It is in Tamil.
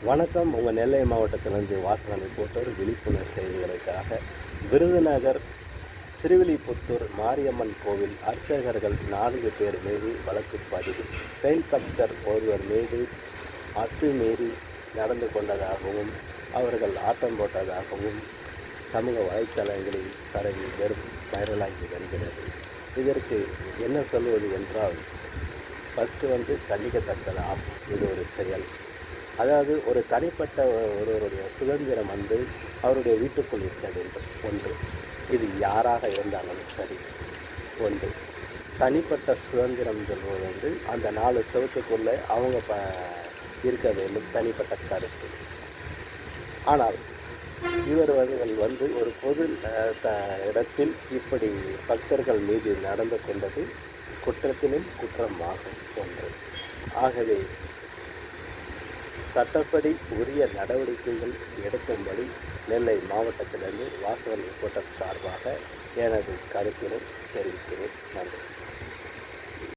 வணக்கம். உங்கள் நெல்லை மாவட்டத்திலிருந்து வாசகனை போட்டோர் விழிப்புணர்வு செய்திகளுக்காக விருதுநகர் சிறுவில்லிபுத்தூர் மாரியம்மன் கோவில் அர்ச்சகர்கள் 4 பேர் மீது வழக்கு பதிவு. பெண் பக்தர் ஒருவர் மீது அத்துமீறி நடந்து கொண்டதாகவும் அவர்கள் ஆட்டம் போட்டதாகவும் சமூக வலைத்தளங்களில் பரவி வைரலாகி வருகிறது. இதற்கு என்ன சொல்வது என்றால், ஃபஸ்ட்டு கண்டிக்கத்தக்கதாம் இது ஒரு செயல். அதாவது ஒரு தனிப்பட்ட ஒருவருடைய சுதந்திரம் அவருடைய வீட்டுக்குள் இருக்க வேண்டும். ஒன்று, இது யாராக இருந்தாலும் சரி. ஒன்று, தனிப்பட்ட சுதந்திரம் சொல்வது அந்த 4 செவத்துக்குள்ளே அவங்க இருக்க வேண்டும், தனிப்பட்ட கருத்து. ஆனால் இவர்கள் ஒரு பொது இடத்தில் இப்படி பக்தர்கள் மீது நடந்து கொண்டது குற்றத்திலும் குற்றமாகும் ஒன்று. ஆகவே சட்டப்படி உரிய நடவடிக்கைகள் எடுக்கும்படி நெல்லை மாவட்டத்திலிருந்து வாசகன் ரிப்போர்ட்டர் சார்பாக எனது கருத்தினை தெரிவிக்கிறேன். நன்றி.